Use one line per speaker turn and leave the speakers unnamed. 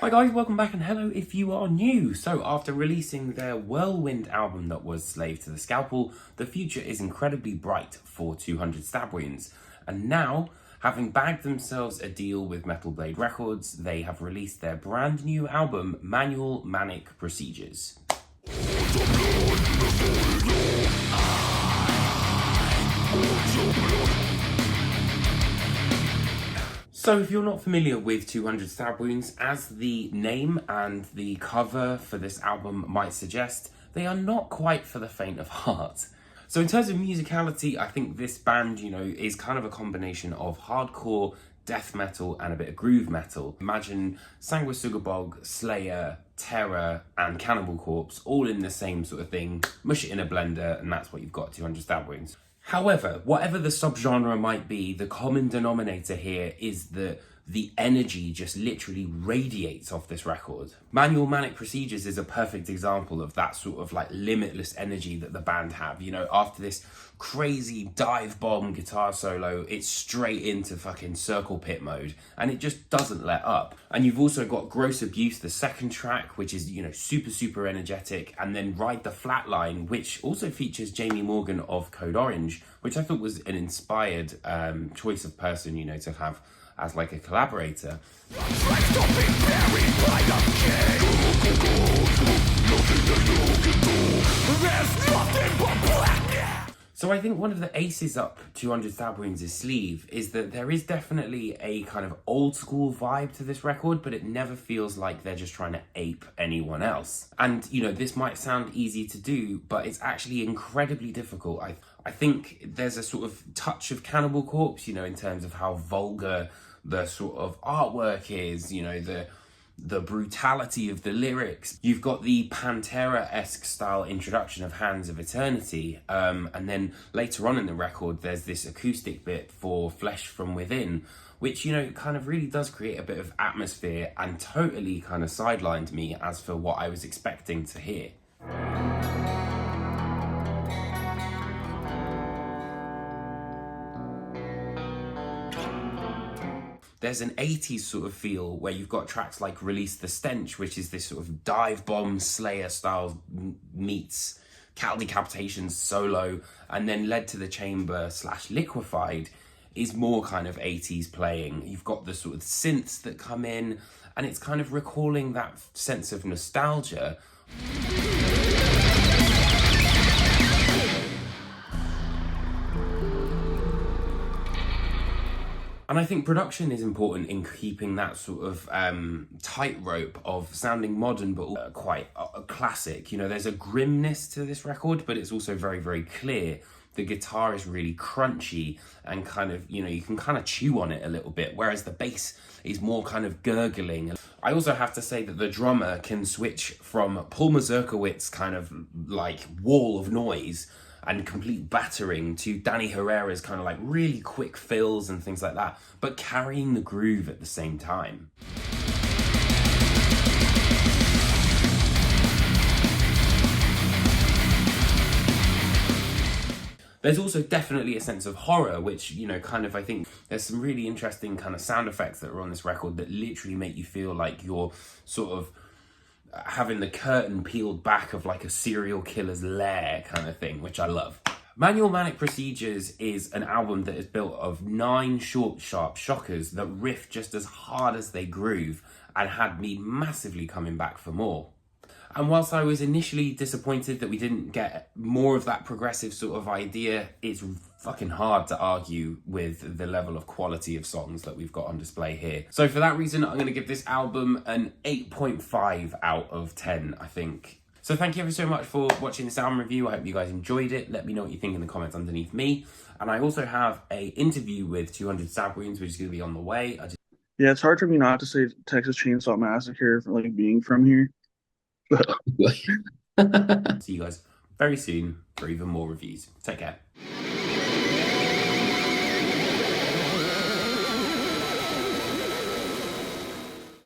Hi guys, welcome back and hello if you are new. So after releasing their Whirlwind album that was Slave to the Scalpel, the future is incredibly bright for 200 Stab Wounds. And now, having bagged themselves a deal with Metal Blade Records, they have released their brand new album, Manic Procedures. So if you're not familiar with 200 Stab Wounds, as the name and the cover for this album might suggest, they are not quite for the faint of heart. So in terms of musicality, I think this band, is kind of a combination of hardcore, death metal, and a bit of groove metal. Imagine Sanguisugabog, Slayer, Terror, and Cannibal Corpse all in the same sort of thing, mush it in a blender, and that's what you've got, 200 Stab Wounds. However, whatever the subgenre might be, the common denominator here is that the energy just literally radiates off this record. Manic Procedures is a perfect example of that sort of like limitless energy that the band have. After this crazy dive bomb guitar solo, it's straight into fucking circle pit mode and it just doesn't let up. And you've also got Gross Abuse, the second track, which is, super energetic, and then Ride the Flatline, which also features Jamie Morgan of Code Orange, which I thought was an inspired choice of person, to have as like a collaborator. So I think one of the aces up 200 Stab Wounds' sleeve is that there is definitely a kind of old school vibe to this record, but it never feels like they're just trying to ape anyone else. And, this might sound easy to do, but it's actually incredibly difficult. I think there's a sort of touch of Cannibal Corpse, in terms of how vulgar the sort of artwork is, the brutality of the lyrics. You've got the Pantera-esque style introduction of Hands of Eternity, and then later on in the record there's this acoustic bit for Flesh from Within, which, kind of really does create a bit of atmosphere and totally kind of sidelined me as for what I was expecting to hear. There's an 80s sort of feel where you've got tracks like Release the Stench, which is this sort of dive bomb Slayer style meets Cattle Decapitation's solo, and then Led to the Chamber / Liquefied is more kind of 80s playing. You've got the sort of synths that come in, and it's kind of recalling that sense of nostalgia. And I think production is important in keeping that sort of tightrope of sounding modern but quite classic. There's a grimness to this record, but it's also very, very clear. The guitar is really crunchy and kind of, you can kind of chew on it a little bit, whereas the bass is more kind of gurgling. I also have to say that the drummer can switch from Paul Mazurkowitz kind of like wall of noise and complete battering to Danny Herrera's kind of like really quick fills and things like that, but carrying the groove at the same time. There's also definitely a sense of horror, which, I think there's some really interesting kind of sound effects that are on this record that literally make you feel like you're sort of having the curtain peeled back of like a serial killer's lair kind of thing, which I love. Manic Procedures is an album that is built of 9 short, sharp shockers that riff just as hard as they groove and had me massively coming back for more. And whilst I was initially disappointed that we didn't get more of that progressive sort of idea, it's fucking hard to argue with the level of quality of songs that we've got on display here. So for that reason, I'm going to give this album an 8.5 out of 10, I think. So thank you ever so much for watching this album review. I hope you guys enjoyed it. Let me know what you think in the comments underneath me. And I also have a interview with 200 Stab Wounds, which is going to be on the way.
Yeah, it's hard for me not to say Texas Chainsaw Massacre for like being from here.
See you guys very soon for even more reviews. Take care.